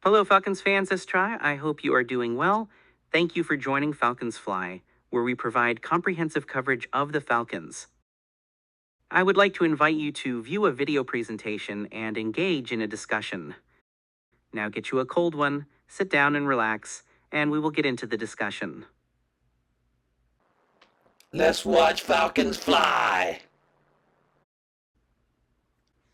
Hello, Falcons fans this try. I hope you are doing well. Thank you for joining Falcons Fly, where we provide comprehensive coverage of the Falcons. I would like to invite you to view a video presentation and engage in a discussion. Now get you a cold one, sit down and relax, and we will get into the discussion. Let's watch Falcons fly!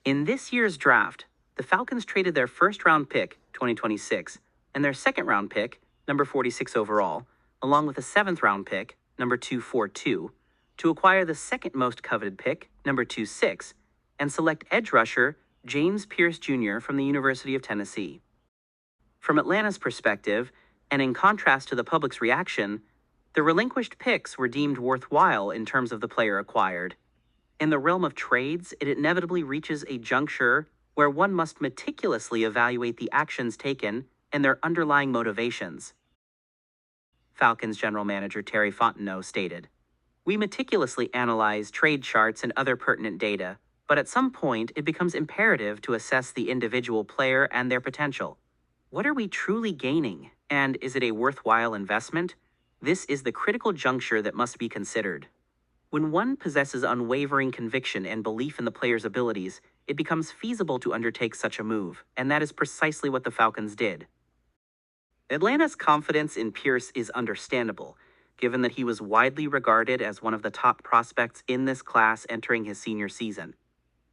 In this year's draft, the Falcons traded their first-round pick, 2026, and their second-round pick, number 46 overall, along with a seventh-round pick, number 242, to acquire the second most coveted pick, number 26, and select edge rusher James Pierce Jr. from the University of Tennessee. From Atlanta's perspective, and in contrast to the public's reaction, the relinquished picks were deemed worthwhile in terms of the player acquired. In the realm of trades, it inevitably reaches a juncture where one must meticulously evaluate the actions taken and their underlying motivations. Falcons general manager Terry Fontenot stated, "We meticulously analyze trade charts and other pertinent data, but at some point it becomes imperative to assess the individual player and their potential. What are we truly gaining, and is it a worthwhile investment? This is the critical juncture that must be considered." When one possesses unwavering conviction and belief in the player's abilities, it becomes feasible to undertake such a move, and that is precisely what the Falcons did. Atlanta's confidence in Pierce is understandable, given that he was widely regarded as one of the top prospects in this class entering his senior season.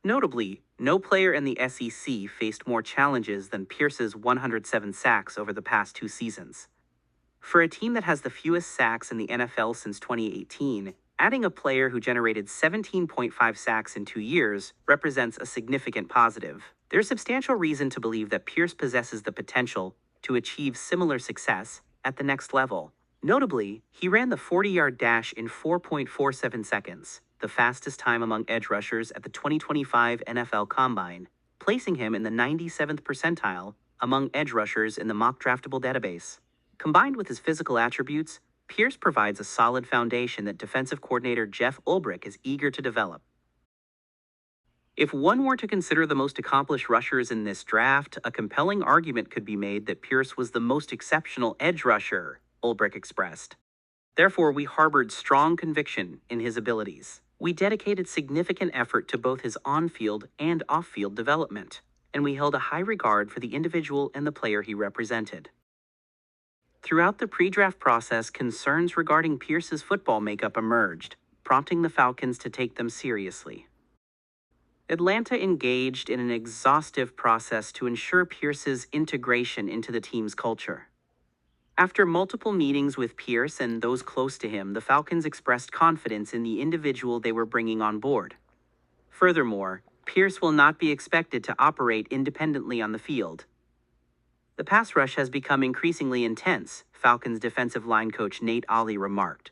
Notably, no player in the SEC faced more challenges than Pierce's 107 sacks over the past 2 seasons. For a team that has the fewest sacks in the NFL since 2018, adding a player who generated 17.5 sacks in 2 years represents a significant positive. There's substantial reason to believe that Pierce possesses the potential to achieve similar success at the next level. Notably, he ran the 40-yard dash in 4.47 seconds, the fastest time among edge rushers at the 2025 NFL Combine, placing him in the 97th percentile among edge rushers in the mock draftable database. Combined with his physical attributes, Pierce provides a solid foundation that defensive coordinator Jeff Ulbrich is eager to develop. If one were to consider the most accomplished rushers in this draft, a compelling argument could be made that Pierce was the most exceptional edge rusher, Ulbrich expressed. Therefore, we harbored strong conviction in his abilities. We dedicated significant effort to both his on-field and off-field development, and we held a high regard for the individual and the player he represented. Throughout the pre-draft process, concerns regarding Pierce's football makeup emerged, prompting the Falcons to take them seriously. Atlanta engaged in an exhaustive process to ensure Pierce's integration into the team's culture. After multiple meetings with Pierce and those close to him, the Falcons expressed confidence in the individual they were bringing on board. Furthermore, Pierce will not be expected to operate independently on the field. "The pass rush has become increasingly intense," Falcons defensive line coach Nate Ollie remarked.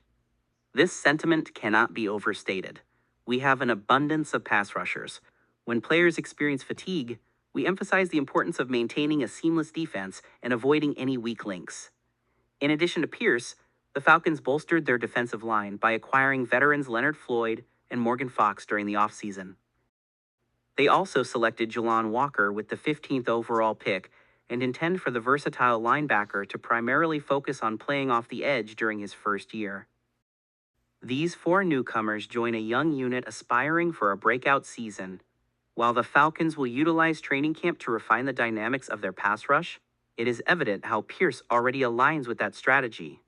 "This sentiment cannot be overstated. We have an abundance of pass rushers. When players experience fatigue, we emphasize the importance of maintaining a seamless defense and avoiding any weak links." In addition to Pierce, the Falcons bolstered their defensive line by acquiring veterans Leonard Floyd and Morgan Fox during the offseason. They also selected Jelon Walker with the 15th overall pick and intend for the versatile linebacker to primarily focus on playing off the edge during his first year. These 4 newcomers join a young unit aspiring for a breakout season. While the Falcons will utilize training camp to refine the dynamics of their pass rush, it is evident how Pierce already aligns with that strategy.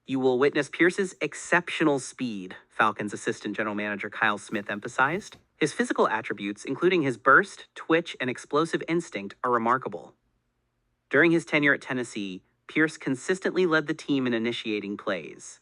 "You will witness Pierce's exceptional speed," Falcons assistant general manager Kyle Smith emphasized. "His physical attributes, including his burst, twitch, and explosive instinct, are remarkable." During his tenure at Tennessee, Pierce consistently led the team in initiating plays.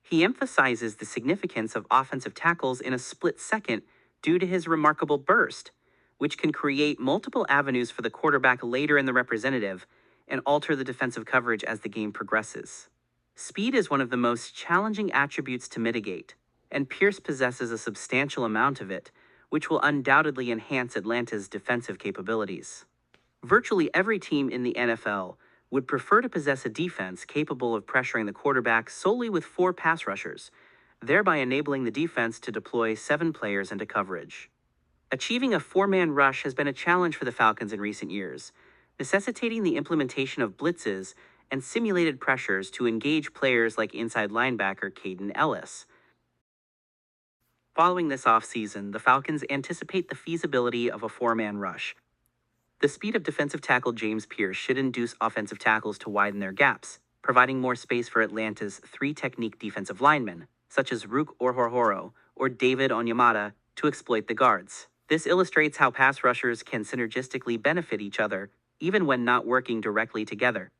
He emphasizes the significance of offensive tackles in a split second due to his remarkable burst, which can create multiple avenues for the quarterback later in the representative and alter the defensive coverage as the game progresses. Speed is one of the most challenging attributes to mitigate, and Pierce possesses a substantial amount of it, which will undoubtedly enhance Atlanta's defensive capabilities. Virtually every team in the NFL would prefer to possess a defense capable of pressuring the quarterback solely with 4 pass rushers, thereby enabling the defense to deploy 7 players into coverage. Achieving a 4-man rush has been a challenge for the Falcons in recent years, necessitating the implementation of blitzes and simulated pressures to engage players like inside linebacker Caden Ellis. Following this offseason, the Falcons anticipate the feasibility of a four-man rush. The speed of defensive tackle James Pierce should induce offensive tackles to widen their gaps, providing more space for Atlanta's three-technique defensive linemen, such as Rook Orhorhoro or David Onyemata, to exploit the guards. This illustrates how pass rushers can synergistically benefit each other, even when not working directly together.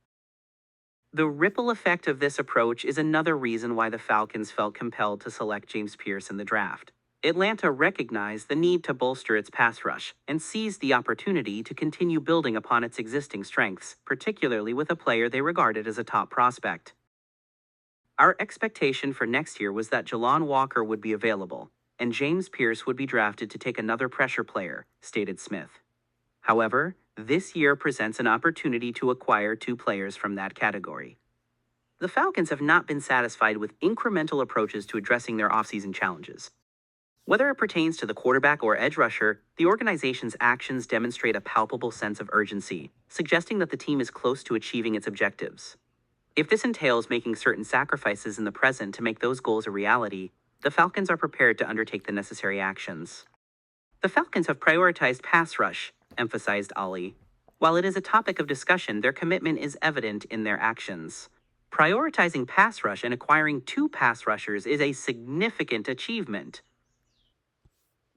The ripple effect of this approach is another reason why the Falcons felt compelled to select James Pierce in the draft. Atlanta recognized the need to bolster its pass rush and seized the opportunity to continue building upon its existing strengths, particularly with a player they regarded as a top prospect. Our expectation for next year was that Jalon Walker would be available, and James Pierce would be drafted to take another pressure player, stated Smith. However, this year presents an opportunity to acquire two players from that category. The Falcons have not been satisfied with incremental approaches to addressing their offseason challenges. Whether it pertains to the quarterback or edge rusher, the organization's actions demonstrate a palpable sense of urgency, suggesting that the team is close to achieving its objectives. If this entails making certain sacrifices in the present to make those goals a reality, the Falcons are prepared to undertake the necessary actions. The Falcons have prioritized pass rush, emphasized Ali. While it is a topic of discussion, their commitment is evident in their actions. Prioritizing pass rush and acquiring two pass rushers is a significant achievement.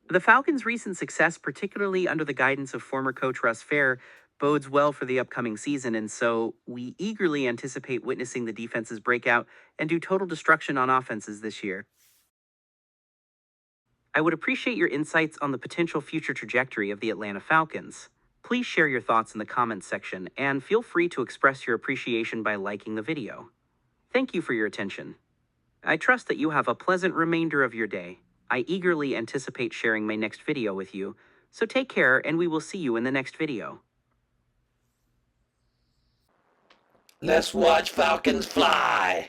The Falcons' recent success, particularly under the guidance of former coach Russ Fair, bodes well for the upcoming season, and so we eagerly anticipate witnessing the defenses break out and do total destruction on offenses this year. I would appreciate your insights on the potential future trajectory of the Atlanta Falcons. Please share your thoughts in the comments section, and feel free to express your appreciation by liking the video. Thank you for your attention. I trust that you have a pleasant remainder of your day. I eagerly anticipate sharing my next video with you, so take care and we will see you in the next video. Let's watch Falcons fly.